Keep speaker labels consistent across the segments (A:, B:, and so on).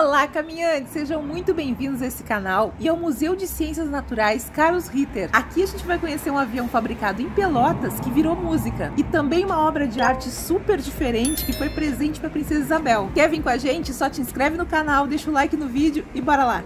A: Olá, caminhantes! Sejam muito bem-vindos a esse canal e ao Museu de Ciências Naturais Carlos Ritter. Aqui a gente vai conhecer um avião fabricado em Pelotas que virou música e também uma obra de arte super diferente que foi presente para a Princesa Isabel. Quer vir com a gente? Só te inscreve no canal, deixa o like no vídeo e bora lá!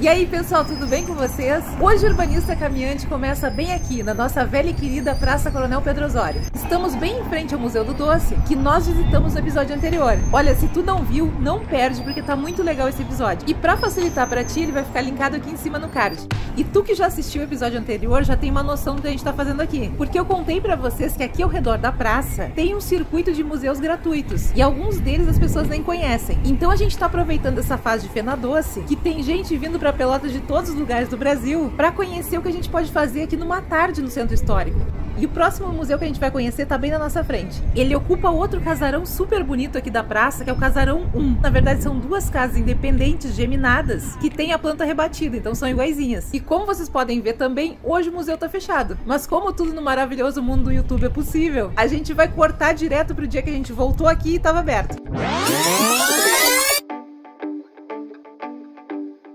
A: E aí pessoal, tudo bem com vocês? Hoje o Urbanista Caminhante começa bem aqui, na nossa velha e querida Praça Coronel Pedro Osório. Estamos bem em frente ao Museu do Doce, que nós visitamos no episódio anterior. Olha, se tu não viu, não perde, porque tá muito legal esse episódio. E pra facilitar pra ti, ele vai ficar linkado aqui em cima no card. E tu que já assistiu o episódio anterior, já tem uma noção do que a gente tá fazendo aqui. Porque eu contei pra vocês que aqui ao redor da praça tem um circuito de museus gratuitos. E alguns deles as pessoas nem conhecem. Então a gente tá aproveitando essa fase de Fena Doce, que tem gente vindo pra Pelotas de todos os lugares do Brasil para conhecer o que a gente pode fazer aqui numa tarde no centro histórico. E o próximo museu que a gente vai conhecer tá bem na nossa frente. Ele ocupa outro casarão super bonito aqui da praça, que é o Casarão 1. Na verdade são duas casas independentes, geminadas, que tem a planta rebatida, então são iguaizinhas. E como vocês podem ver também, hoje o museu tá fechado. Mas como tudo no maravilhoso mundo do YouTube é possível, a gente vai cortar direto pro dia que a gente voltou aqui e tava aberto.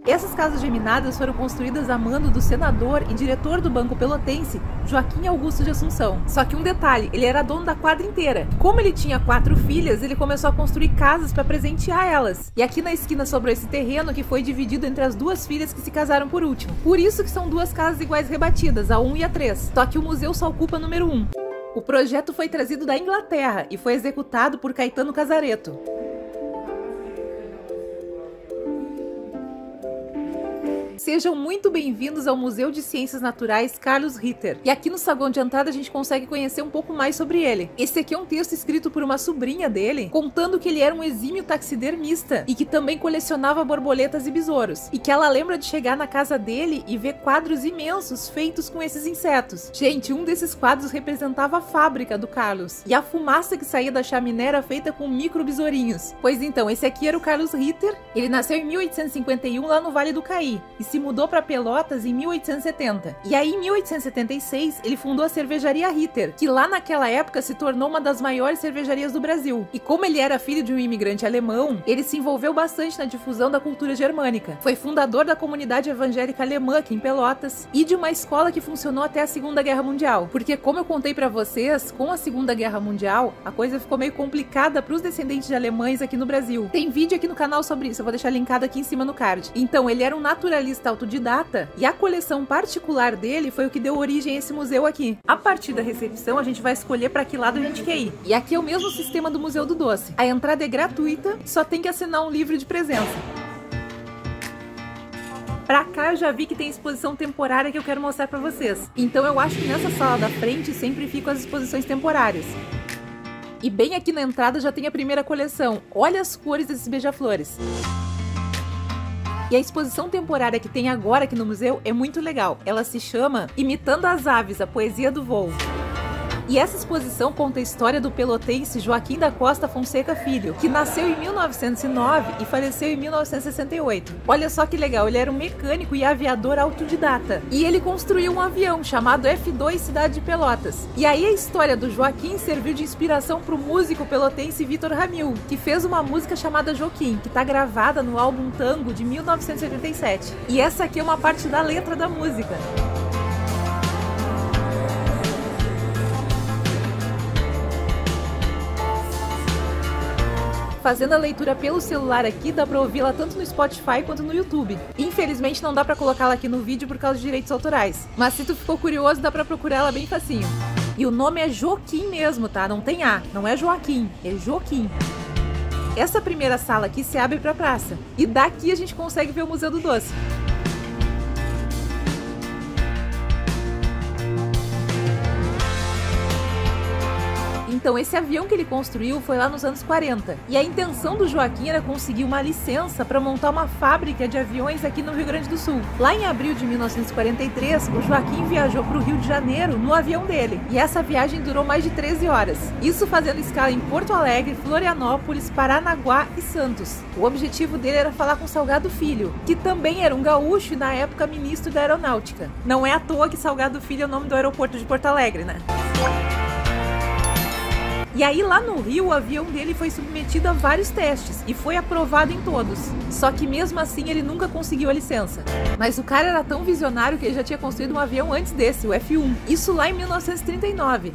A: Essas casas geminadas foram construídas a mando do senador e diretor do Banco Pelotense, Joaquim Augusto de Assunção. Só que um detalhe, ele era dono da quadra inteira. Como ele tinha 4 filhas, ele começou a construir casas para presentear elas. E aqui na esquina sobrou esse terreno que foi dividido entre as 2 filhas que se casaram por último. Por isso que são 2 casas iguais rebatidas, a 1 e a 3. Só que o museu só ocupa a número 1. O projeto foi trazido da Inglaterra e foi executado por Caetano Casareto. Sejam muito bem-vindos ao Museu de Ciências Naturais Carlos Ritter. E aqui no saguão de entrada a gente consegue conhecer um pouco mais sobre ele. Esse aqui é um texto escrito por uma sobrinha dele, contando que ele era um exímio taxidermista e que também colecionava borboletas e besouros. E que ela lembra de chegar na casa dele e ver quadros imensos feitos com esses insetos. Gente, um desses quadros representava a fábrica do Carlos. E a fumaça que saía da chaminé era feita com micro besourinhos. Pois então, esse aqui era o Carlos Ritter. Ele nasceu em 1851 lá no Vale do Caí. E se mudou para Pelotas em 1870. E aí, em 1876, ele fundou a cervejaria Ritter, que lá naquela época se tornou uma das maiores cervejarias do Brasil. E como ele era filho de um imigrante alemão, ele se envolveu bastante na difusão da cultura germânica. Foi fundador da comunidade evangélica alemã aqui em Pelotas e de uma escola que funcionou até a Segunda Guerra Mundial. Porque, como eu contei para vocês, com a Segunda Guerra Mundial, a coisa ficou meio complicada para os descendentes de alemães aqui no Brasil. Tem vídeo aqui no canal sobre isso, eu vou deixar linkado aqui em cima no card. Então, ele era um naturalista autodidata e a coleção particular dele foi o que deu origem a esse museu aqui. A partir da recepção a gente vai escolher para que lado a gente quer ir. E aqui é o mesmo sistema do Museu do Doce. A entrada é gratuita, só tem que assinar um livro de presença. Pra cá eu já vi que tem exposição temporária que eu quero mostrar pra vocês. Então eu acho que nessa sala da frente sempre ficam as exposições temporárias. E bem aqui na entrada já tem a primeira coleção. Olha as cores desses beija-flores. E a exposição temporária que tem agora aqui no museu é muito legal. Ela se chama Imitando as Aves, a Poesia do Voo. E essa exposição conta a história do pelotense Joaquim da Costa Fonseca Filho, que nasceu em 1909 e faleceu em 1968. Olha só que legal, ele era um mecânico e aviador autodidata. E ele construiu um avião chamado F2 Cidade de Pelotas. E aí a história do Joaquim serviu de inspiração para o músico pelotense Vitor Ramil, que fez uma música chamada Joaquim, que está gravada no álbum Tango de 1987. E essa aqui é uma parte da letra da música. Fazendo a leitura pelo celular aqui, dá pra ouvi-la tanto no Spotify quanto no YouTube. Infelizmente não dá pra colocá-la aqui no vídeo por causa de direitos autorais. Mas se tu ficou curioso, dá pra procurar ela bem facinho. E o nome é Joaquim mesmo, tá? Não tem A, não é Joaquim, é Joaquim. Essa primeira sala aqui se abre pra praça. E daqui a gente consegue ver o Museu do Doce. Então esse avião que ele construiu foi lá nos anos 40. E a intenção do Joaquim era conseguir uma licença para montar uma fábrica de aviões aqui no Rio Grande do Sul. Lá em abril de 1943, o Joaquim viajou para o Rio de Janeiro no avião dele. E essa viagem durou mais de 13 horas. Isso fazendo escala em Porto Alegre, Florianópolis, Paranaguá e Santos. O objetivo dele era falar com Salgado Filho, que também era um gaúcho e na época ministro da Aeronáutica. Não é à toa que Salgado Filho é o nome do aeroporto de Porto Alegre, né? E aí lá no Rio, o avião dele foi submetido a vários testes e foi aprovado em todos. Só que mesmo assim ele nunca conseguiu a licença. Mas o cara era tão visionário que ele já tinha construído um avião antes desse, o F-1. Isso lá em 1939.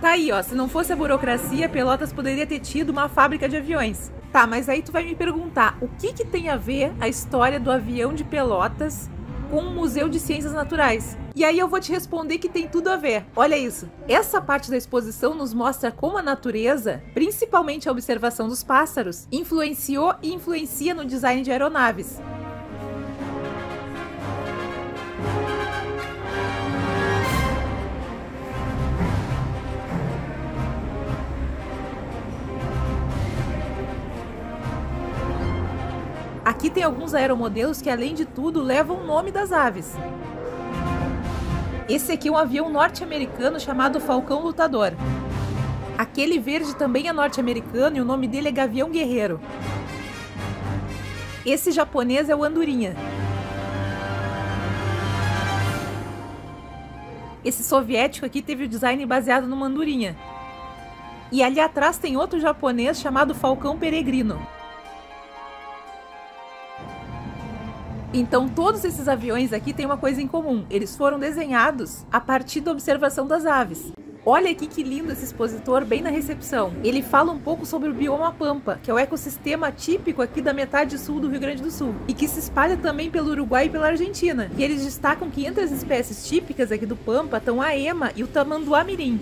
A: Tá aí, ó, se não fosse a burocracia, Pelotas poderia ter tido uma fábrica de aviões. Tá, mas aí tu vai me perguntar, o que tem a ver a história do avião de Pelotas com o Museu de Ciências Naturais? E aí eu vou te responder que tem tudo a ver. Olha isso. Essa parte da exposição nos mostra como a natureza, principalmente a observação dos pássaros, influenciou e influencia no design de aeronaves. Aqui tem alguns aeromodelos que, além de tudo, levam o nome das aves. Esse aqui é um avião norte-americano chamado Falcão Lutador. Aquele verde também é norte-americano e o nome dele é Gavião Guerreiro. Esse japonês é o Andorinha. Esse soviético aqui teve o design baseado numa andorinha. E ali atrás tem outro japonês chamado Falcão Peregrino. Então todos esses aviões aqui têm uma coisa em comum, eles foram desenhados a partir da observação das aves. Olha aqui que lindo esse expositor, bem na recepção. Ele fala um pouco sobre o bioma Pampa, que é o ecossistema típico aqui da metade sul do Rio Grande do Sul, e que se espalha também pelo Uruguai e pela Argentina. E eles destacam que entre as espécies típicas aqui do Pampa estão a ema e o tamanduá-mirim.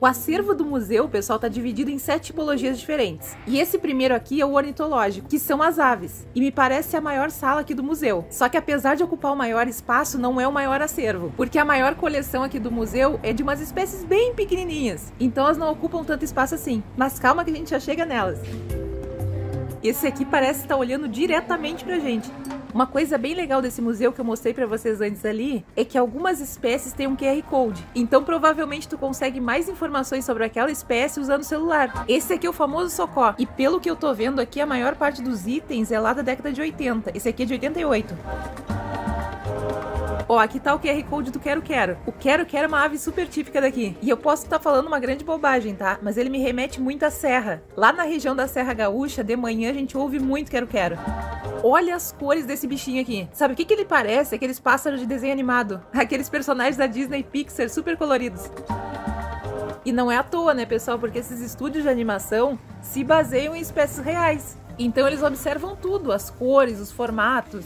A: O acervo do museu, pessoal, está dividido em 7 tipologias diferentes. E esse primeiro aqui é o ornitológico, que são as aves. E me parece a maior sala aqui do museu. Só que apesar de ocupar o maior espaço, não é o maior acervo. Porque a maior coleção aqui do museu é de umas espécies bem pequenininhas. Então elas não ocupam tanto espaço assim. Mas calma que a gente já chega nelas. Esse aqui parece estar olhando diretamente pra gente. Uma coisa bem legal desse museu que eu mostrei pra vocês antes ali é que algumas espécies têm um QR Code. Então provavelmente tu consegue mais informações sobre aquela espécie usando o celular. Esse aqui é o famoso Socó. E pelo que eu tô vendo aqui, a maior parte dos itens é lá da década de 80. Esse aqui é de 88. Ó, aqui tá o QR Code do Quero-Quero. O Quero-Quero é uma ave super típica daqui. E eu posso estar falando uma grande bobagem, tá? Mas ele me remete muito à serra. Lá na região da Serra Gaúcha, de manhã a gente ouve muito Quero-Quero. Olha as cores desse bichinho aqui. Sabe o que ele parece? Aqueles pássaros de desenho animado. Aqueles personagens da Disney e Pixar super coloridos. E não é à toa, né, pessoal? Porque esses estúdios de animação se baseiam em espécies reais. Então eles observam tudo, as cores, os formatos.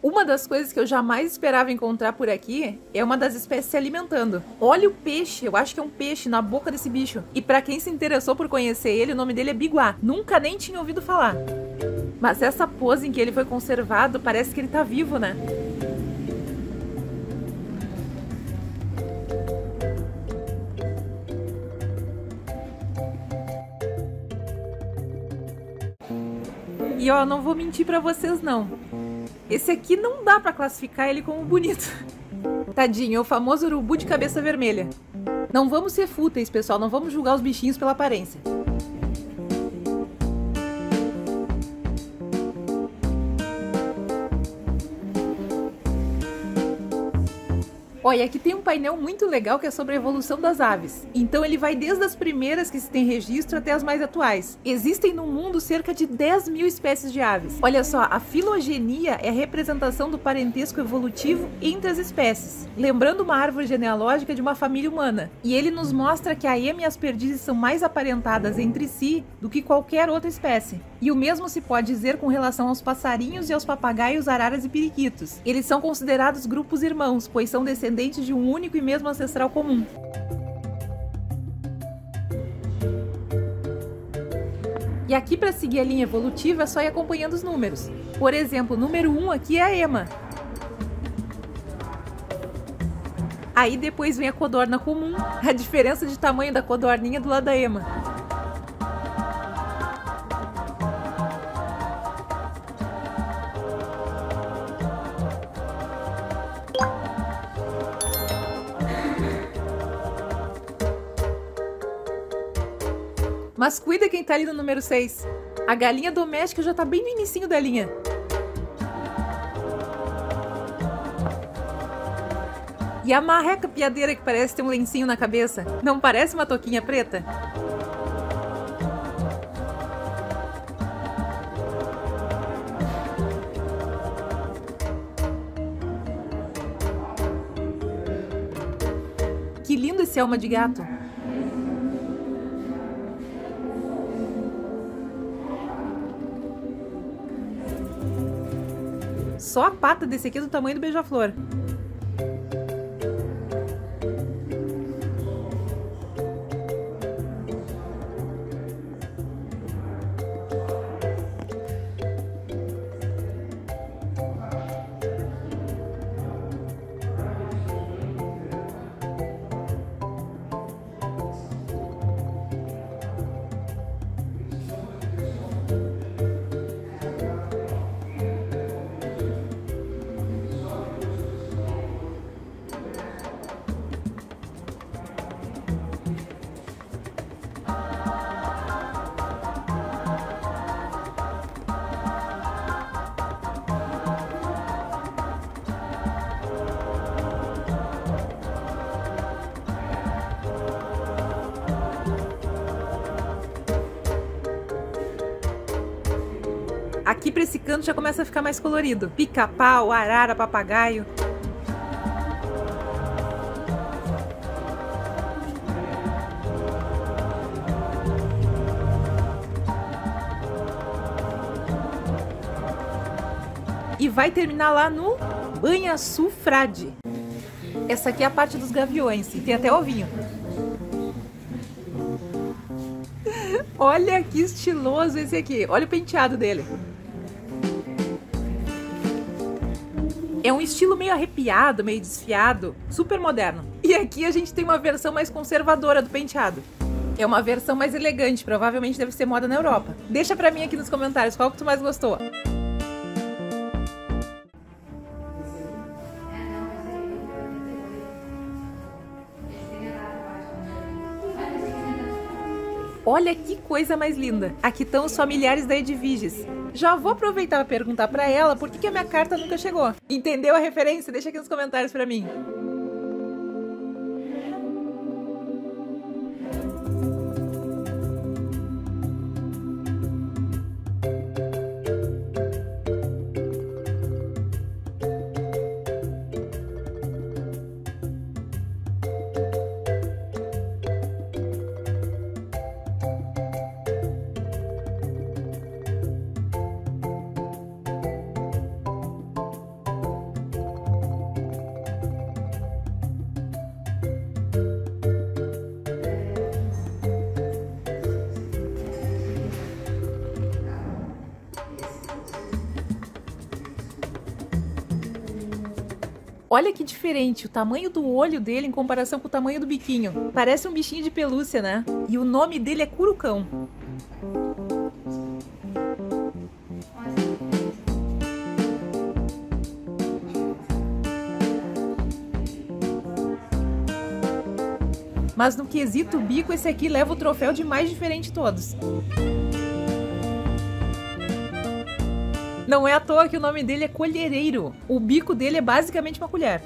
A: Uma das coisas que eu jamais esperava encontrar por aqui é uma das espécies se alimentando. Olha o peixe, eu acho que é um peixe na boca desse bicho. E pra quem se interessou por conhecer ele, o nome dele é biguá. Nunca nem tinha ouvido falar. Mas essa pose em que ele foi conservado, parece que ele tá vivo, né? E ó, não vou mentir pra vocês não. Esse aqui não dá pra classificar ele como bonito. Tadinho, é o famoso urubu de cabeça vermelha. Não vamos ser fúteis, pessoal, não vamos julgar os bichinhos pela aparência. Olha, aqui tem um painel muito legal que é sobre a evolução das aves. Então ele vai desde as primeiras que se tem registro até as mais atuais. Existem no mundo cerca de 10 mil espécies de aves. Olha só, a filogenia é a representação do parentesco evolutivo entre as espécies, lembrando uma árvore genealógica de uma família humana. E ele nos mostra que a ema e as perdizes são mais aparentadas entre si do que qualquer outra espécie. E o mesmo se pode dizer com relação aos passarinhos e aos papagaios, araras e periquitos. Eles são considerados grupos irmãos, pois são descendentes de um único e mesmo ancestral comum. E aqui, para seguir a linha evolutiva, é só ir acompanhando os números. Por exemplo, o número 1 aqui é a ema. Aí depois vem a codorna comum, a diferença de tamanho da codorninha do lado da ema. Mas cuida quem tá ali no número 6. A galinha doméstica já tá bem no inicinho da linha. E a marreca piadeira que parece ter um lencinho na cabeça. Não parece uma touquinha preta? Que lindo esse alma de gato. Só a pata desse aqui é do tamanho do beija-flor. Aqui pra esse canto já começa a ficar mais colorido. Pica-pau, arara, papagaio. E vai terminar lá no Banhaçu Frade. Essa aqui é a parte dos gaviões e tem até ovinho. Olha que estiloso esse aqui. Olha o penteado dele. É um estilo meio arrepiado, meio desfiado, super moderno. E aqui a gente tem uma versão mais conservadora do penteado. É uma versão mais elegante, provavelmente deve ser moda na Europa. Deixa pra mim aqui nos comentários qual que tu mais gostou. Olha que coisa mais linda! Aqui estão os familiares da Edviges. Já vou aproveitar para perguntar para ela por que a minha carta nunca chegou. Entendeu a referência? Deixa aqui nos comentários para mim. Olha que diferente o tamanho do olho dele em comparação com o tamanho do biquinho. Parece um bichinho de pelúcia, né? E o nome dele é Curucão. Mas no quesito bico, esse aqui leva o troféu de mais diferente de todos. Não é à toa que o nome dele é colhereiro. O bico dele é basicamente uma colher.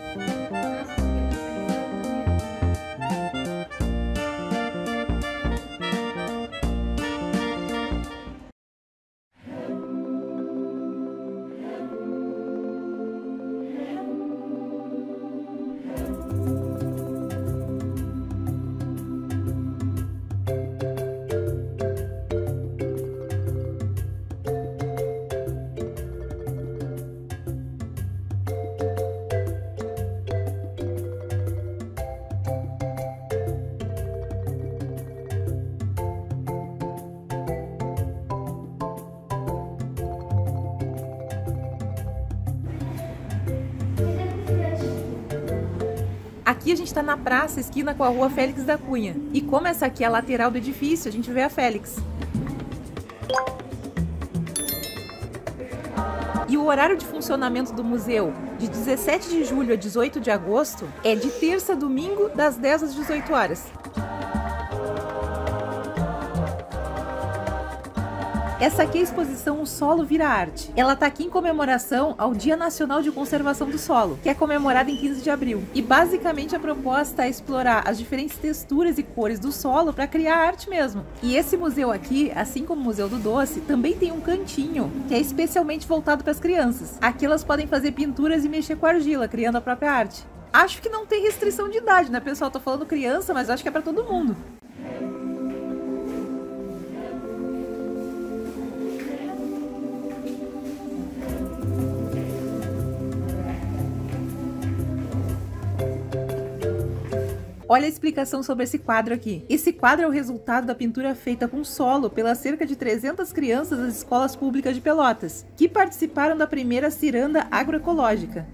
A: Aqui a gente tá na praça, esquina com a rua Félix da Cunha. E como essa aqui é a lateral do edifício, a gente vê a Félix. E o horário de funcionamento do museu, de 17 de julho a 18 de agosto, é de terça a domingo, das 10 às 18 horas. Essa aqui é a exposição O Solo Vira Arte. Ela tá aqui em comemoração ao Dia Nacional de Conservação do Solo, que é comemorado em 15 de abril. E basicamente a proposta é explorar as diferentes texturas e cores do solo para criar arte mesmo. E esse museu aqui, assim como o Museu do Doce, também tem um cantinho que é especialmente voltado para as crianças. Aqui elas podem fazer pinturas e mexer com argila, criando a própria arte. Acho que não tem restrição de idade, né, pessoal? Tô falando criança, mas acho que é para todo mundo. Olha a explicação sobre esse quadro aqui. Esse quadro é o resultado da pintura feita com solo pelas cerca de 300 crianças das escolas públicas de Pelotas, que participaram da primeira ciranda agroecológica.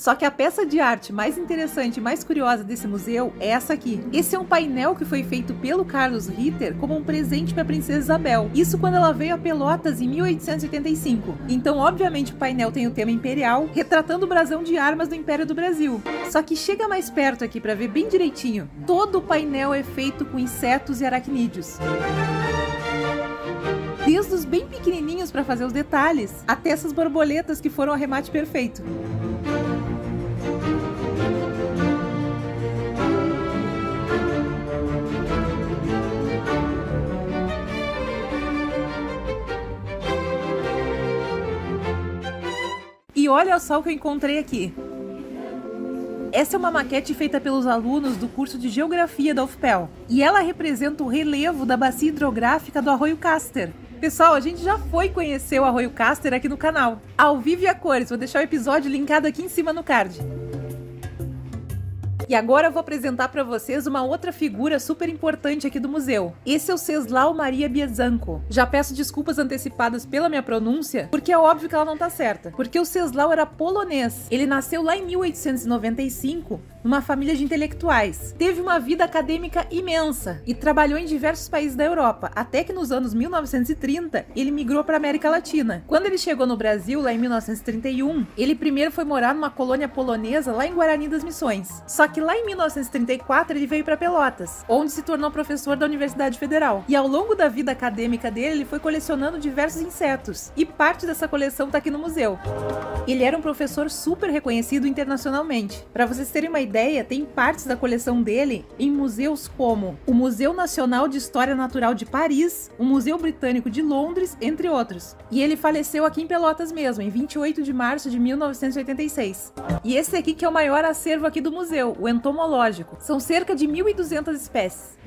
A: Só que a peça de arte mais interessante e mais curiosa desse museu é essa aqui. Esse é um painel que foi feito pelo Carlos Ritter como um presente para a Princesa Isabel. Isso quando ela veio a Pelotas em 1885. Então, obviamente, o painel tem o tema imperial, retratando o brasão de armas do Império do Brasil. Só que chega mais perto aqui para ver bem direitinho. Todo o painel é feito com insetos e aracnídeos. Desde os bem pequenininhos para fazer os detalhes, até essas borboletas que foram o arremate perfeito. E olha só o que eu encontrei aqui. Essa é uma maquete feita pelos alunos do curso de Geografia da UFPEL. E ela representa o relevo da bacia hidrográfica do Arroio Caster. Pessoal, a gente já foi conhecer o Arroio Caster aqui no canal, ao vivo e a cores. Vou deixar o episódio linkado aqui em cima no card. E agora eu vou apresentar para vocês uma outra figura super importante aqui do museu. Esse é o Czesław Maria Bieżanko. Já peço desculpas antecipadas pela minha pronúncia, porque é óbvio que ela não tá certa. Porque o Czesław era polonês. Ele nasceu lá em 1895, numa família de intelectuais. Teve uma vida acadêmica imensa e trabalhou em diversos países da Europa, até que nos anos 1930 ele migrou para a América Latina. Quando ele chegou no Brasil, lá em 1931, ele primeiro foi morar numa colônia polonesa lá em Guarani das Missões. Só que lá em 1934 ele veio para Pelotas, onde se tornou professor da Universidade Federal. E ao longo da vida acadêmica dele, ele foi colecionando diversos insetos. E parte dessa coleção está aqui no museu. Ele era um professor super reconhecido internacionalmente. Para vocês terem uma ideia, tem partes da coleção dele em museus como o Museu Nacional de História Natural de Paris, o Museu Britânico de Londres, entre outros. E ele faleceu aqui em Pelotas mesmo, em 28 de março de 1986. E esse aqui que é o maior acervo aqui do museu, o entomológico. São cerca de 1.200 espécies.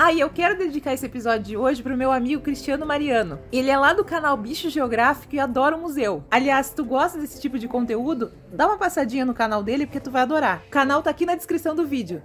A: Ah, e eu quero dedicar esse episódio de hoje pro meu amigo Cristiano Mariano. Ele é lá do canal Bicho Geográfico e adora o museu. Aliás, se tu gosta desse tipo de conteúdo, dá uma passadinha no canal dele porque tu vai adorar. O canal tá aqui na descrição do vídeo.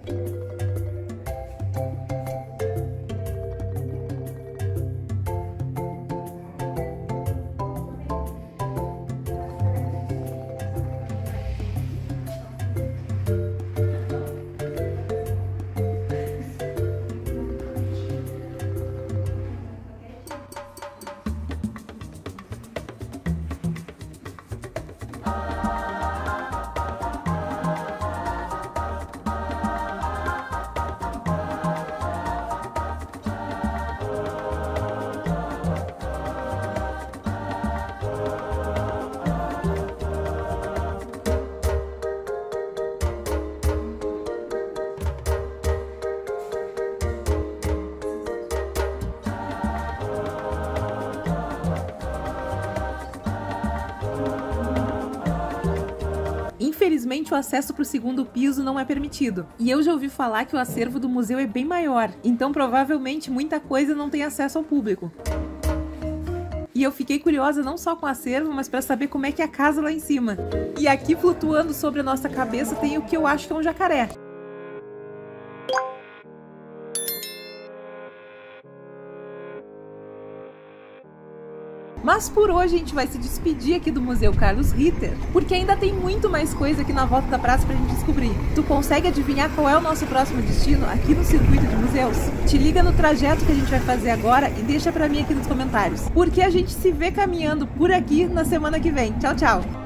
A: Infelizmente, o acesso para o segundo piso não é permitido. E eu já ouvi falar que o acervo do museu é bem maior, então provavelmente muita coisa não tem acesso ao público. E eu fiquei curiosa não só com o acervo, mas para saber como é que é a casa lá em cima. E aqui flutuando sobre a nossa cabeça tem o que eu acho que é um jacaré. Mas por hoje a gente vai se despedir aqui do Museu Carlos Ritter, porque ainda tem muito mais coisa aqui na volta da praça pra gente descobrir. Tu consegue adivinhar qual é o nosso próximo destino aqui no circuito de museus? Te liga no trajeto que a gente vai fazer agora e deixa pra mim aqui nos comentários, porque a gente se vê caminhando por aqui na semana que vem. Tchau, tchau!